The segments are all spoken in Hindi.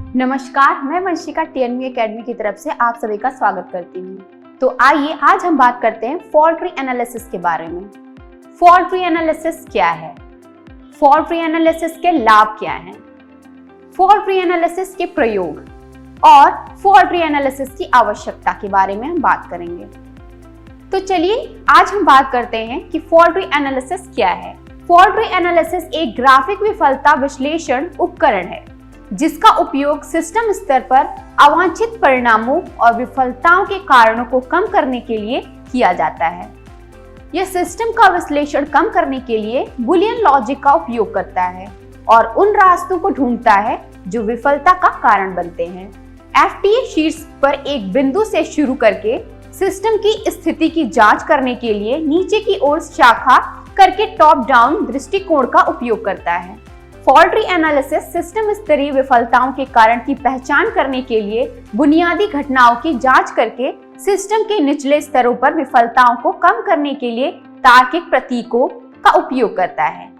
नमस्कार, मैं वंशिका टीएनवी एकेडमी की तरफ से आप सभी का स्वागत करती हूँ। तो आइए आज हम बात करते हैं फॉल्ट ट्री एनालिसिस के बारे में। फॉल्ट ट्री एनालिसिस क्या है? फॉल्ट ट्री एनालिसिस के लाभ क्या हैं? फॉल्ट ट्री एनालिसिस के प्रयोग और फॉल्ट ट्री एनालिसिस की आवश्यकता के बारे में हम बात करेंगे। तो चलिए आज हम बात करते हैं कि फॉल्ट ट्री एनालिसिस क्या है। फॉल्ट ट्री एनालिसिस एक ग्राफिक विफलता विश्लेषण उपकरण है जिसका उपयोग सिस्टम स्तर पर अवांछित परिणामों और विफलताओं के कारणों को कम करने के लिए किया जाता है। यह सिस्टम का विश्लेषण कम करने के लिए बुलियन लॉजिक का उपयोग करता है और उन रास्तों को ढूंढता है जो विफलता का कारण बनते हैं। FTA शीट्स पर एक बिंदु से शुरू करके सिस्टम की स्थिति की जांच करने के लिए नीचे की ओर शाखा करके टॉप डाउन दृष्टिकोण का उपयोग करता है। फॉल्ट ट्री एनालिसिस सिस्टम स्तरीय विफलताओं के कारण की पहचान करने के लिए बुनियादी घटनाओं की जांच करके सिस्टम के निचले स्तरों पर विफलताओं को कम करने के लिए तार्किक प्रतीकों का उपयोग करता है।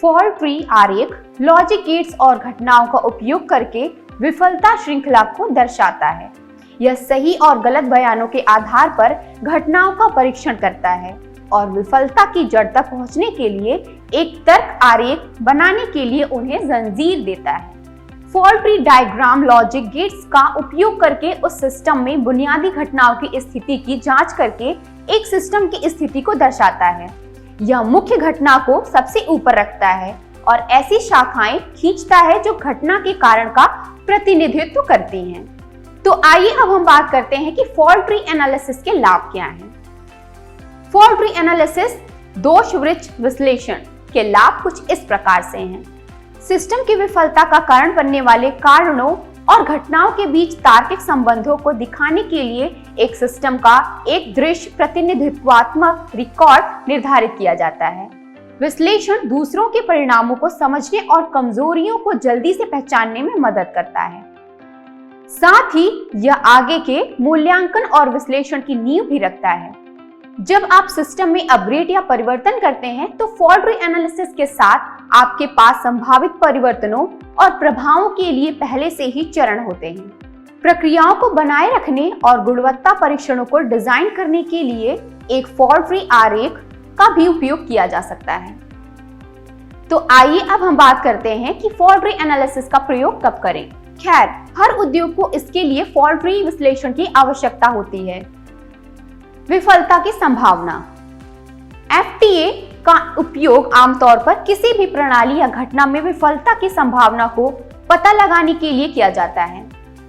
फॉल्ट ट्री आरेख लॉजिक गेट्स और घटनाओं का उपयोग करके विफलता श्रृंखला को दर्शाता है। यह सही और गलत बयानों के आधार पर घटनाओं का परीक्षण करता है और विफलता की जड़ तक पहुंचने के लिए एक तर्क आरेख बनाने के लिए उन्हें जंजीर देता है। Fault tree diagram logic gates का उपयोग करके उस सिस्टम में बुनियादी घटनाओं की स्थिति की जांच करके एक सिस्टम की स्थिति को दर्शाता है। यह मुख्य घटना को सबसे ऊपर रखता है और ऐसी शाखाएं खींचता है जो घटना के कारण का प्रतिनिधित्व करती हैं। तो आइए अब हम बात करते हैं कि फॉल्ट ट्री एनालिसिस के लाभ क्या हैं। फॉल्ट ट्री एनालिसिस दोष वृक्ष विश्लेषण के लाभ कुछ इस प्रकार से हैं। सिस्टम की विफलता का कारण बनने वाले कारणों और घटनाओं के बीच तार्किक संबंधों को दिखाने के लिए एक सिस्टम का एक दृश्य प्रतिनिधित्वात्मक रिकॉर्ड निर्धारित किया जाता है। विश्लेषण दूसरों के परिणामों को समझने और कमजोरियों को जल्दी से पहचानने में मदद करता है। साथ ही यह आगे के मूल्यांकन और विश्लेषण की नींव भी रखता है। जब आप सिस्टम में अपग्रेड या परिवर्तन करते हैं तो फॉल्ट ट्री एनालिसिस के साथ आपके पास संभावित परिवर्तनों और प्रभावों के लिए पहले से ही चरण होते हैं। प्रक्रियाओं को बनाए रखने और गुणवत्ता परीक्षणों को डिजाइन करने के लिए एक फॉल्ट ट्री आरेख का भी उपयोग किया जा सकता है। तो आइए अब हम बात करते हैं कि फॉल्ट ट्री एनालिसिस का प्रयोग कब करें। खैर, हर उद्योग को इसके लिए फॉल्ट ट्री विश्लेषण की आवश्यकता होती है। विफलता की संभावना। FTA का उपयोग आमतौर पर किसी भी प्रणाली या घटना में विफलता की संभावना को पता लगाने के लिए किया जाता है।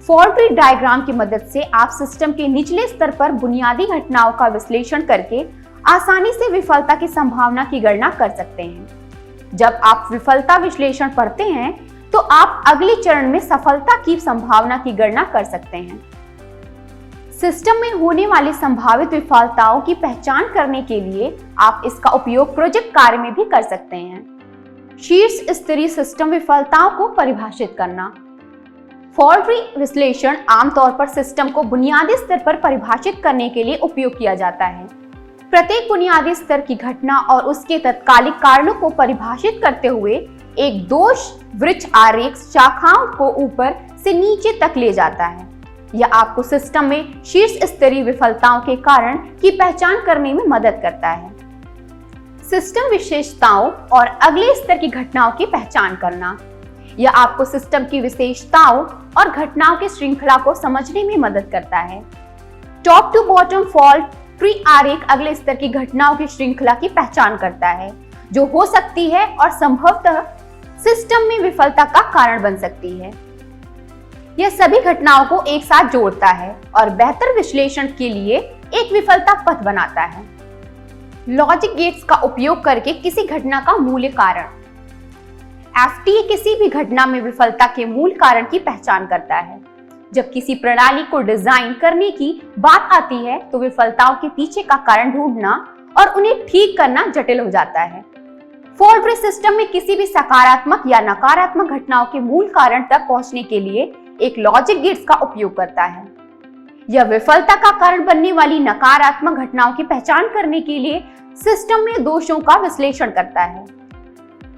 फॉल्ट ट्री डायग्राम की मदद से आप सिस्टम के निचले स्तर पर बुनियादी घटनाओं का विश्लेषण करके आसानी से विफलता की संभावना की गणना कर सकते हैं। जब आप विफलता विश्लेषण पढ़ते हैं तो आप अगले चरण में सफलता की संभावना की गणना कर सकते हैं। सिस्टम में होने वाली संभावित विफलताओं की पहचान करने के लिए आप इसका उपयोग प्रोजेक्ट कार्य में भी कर सकते हैं। शीर्ष स्तरीय सिस्टम विफलताओं को परिभाषित करना। फॉल्ट ट्री विश्लेषण आमतौर पर सिस्टम को बुनियादी स्तर पर परिभाषित करने के लिए उपयोग किया जाता है। प्रत्येक बुनियादी स्तर की घटना और उसके तत्कालिक कारणों को परिभाषित करते हुए एक दोष वृक्ष आरेख शाखाओं को ऊपर से नीचे तक ले जाता है। यह आपको सिस्टम में शीर्ष स्तरीय विफलताओं के कारण की पहचान करने में मदद करता है। सिस्टम विशेषताओं और अगले स्तर की घटनाओं की पहचान करना। यह आपको सिस्टम की विशेषताओं और घटनाओं की श्रृंखला को समझने में मदद करता है। Top to bottom fault tree आरेख अगले स्तर की घटनाओं की श्रृंखला की पहचान करता है जो हो सकती है और संभवतः सिस्टम में विफलता का कारण बन सकती है। यह सभी घटनाओं को एक साथ जोड़ता है और बेहतर विश्लेषण के लिए एक विफलता पथ बनाता है। लॉजिक गेट्स का उपयोग करके किसी घटना का मूल कारण। FTA किसी भी घटना में विफलता के मूल कारण की पहचान करता है। जब किसी प्रणाली को डिजाइन करने की बात आती है तो विफलताओं के पीछे का कारण ढूंढना और उन्हें ठीक करना जटिल हो जाता है। फॉल्ट ट्री सिस्टम में किसी भी सकारात्मक या नकारात्मक घटनाओं के मूल कारण तक पहुंचने के लिए एक लॉजिक गेट्स का उपयोग करता है। यह विफलता का कारण बनने वाली नकारात्मक घटनाओं की पहचान करने के लिए सिस्टम में दोषों का विश्लेषण करता है।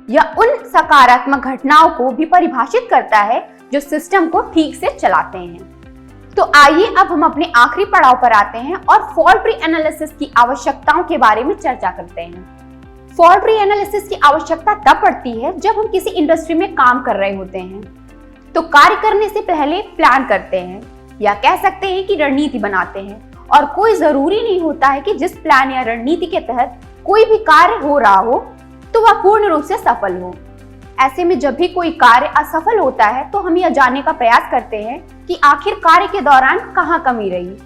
यह उन सकारात्मक घटनाओं को भी परिभाषित करता है जो सिस्टम को ठीक से चलाते हैं। तो आइए अब हम अपने आखिरी पड़ाव पर आते हैं और फॉल्ट ट्री एनालिसिस की आवश्यकताओं के बारे में चर्चा करते हैं। फॉल्ट ट्री एनालिसिस की आवश्यकता तब पड़ती है जब हम किसी इंडस्ट्री में काम कर रहे होते हैं। तो कार्य करने से पहले प्लान करते हैं या कह सकते हैं कि रणनीति बनाते हैं, और कोई जरूरी नहीं होता है कि जिस प्लान या रणनीति के तहत कोई भी कार्य हो रहा हो तो वह पूर्ण रूप से सफल हो। ऐसे में जब भी कोई कार्य असफल होता है तो हम यह जानने का प्रयास करते हैं कि आखिर कार्य के दौरान कहाँ कमी रही।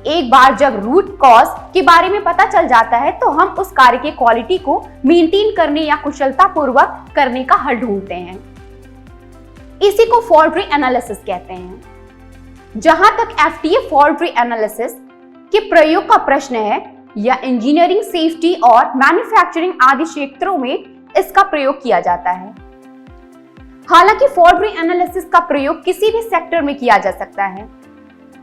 एक बार जब रूट कॉज के बारे में पता चल जाता है तो हम उस कार्य के क्वालिटी को मेंटेन करने या कुशलता पूर्वक करने का हल ढूंढते हैं। इसी को फॉल्ट ट्री एनालिसिस कहते हैं। जहां तक एफटीए फॉल्ट ट्री एनालिसिस के प्रयोग का प्रश्न है, या इंजीनियरिंग, सेफ्टी और मैन्युफैक्चरिंग आदि क्षेत्रों में इसका प्रयोग किया जाता है। हालांकि फॉल्ट ट्री एनालिसिस का प्रयोग किसी भी सेक्टर में किया जा सकता है।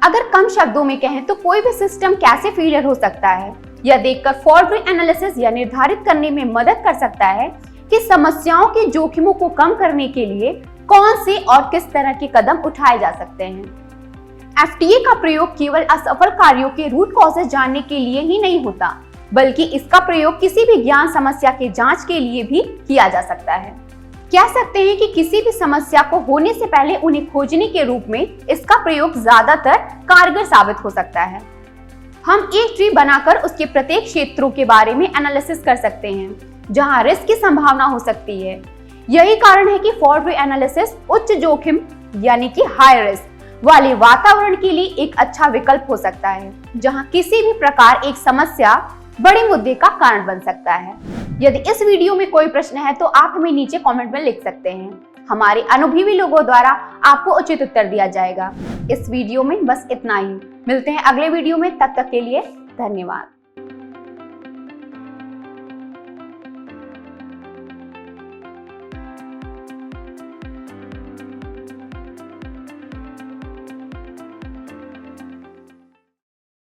अगर कम शब्दों में कहें तो कोई भी सिस्टम कैसे फेलियर हो सकता है, यह देखकर फॉल्ट ट्री एनालिसिस यह निर्धारित करने में मदद कर सकता है कि समस्याओं के जोखिमों को कम करने के लिए कौन से और किस तरह के कदम उठाए जा सकते हैं। एफटीए का प्रयोग केवल असफल कार्यों के रूट कॉजेज जानने के लिए ही नहीं होता, बल्कि इसका प्रयोग किसी भी ज्ञान समस्या के जांच के लिए भी किया जा सकता है। कह सकते हैं कि किसी भी समस्या को होने से पहले उन्हें खोजने के रूप में इसका प्रयोग ज्यादातर कारगर साबित हो सकता है। हम एक ट्री बनाकर उसके प्रत्येक क्षेत्रों के बारे में एनालिसिस कर सकते हैं जहां रिस्क की संभावना हो सकती है। यही कारण है कि फॉल्ट ट्री एनालिसिस उच्च जोखिम यानी कि हाई रिस्क वाले वातावरण के लिए एक अच्छा विकल्प हो सकता है, जहां किसी भी प्रकार एक समस्या बड़े मुद्दे का कारण बन सकता है। यदि इस वीडियो में कोई प्रश्न है तो आप हमें नीचे कमेंट में लिख सकते हैं। हमारे अनुभवी लोगों द्वारा आपको उचित उत्तर दिया जाएगा। इस वीडियो में बस इतना ही। मिलते हैं अगले वीडियो में, तब तक के लिए धन्यवाद।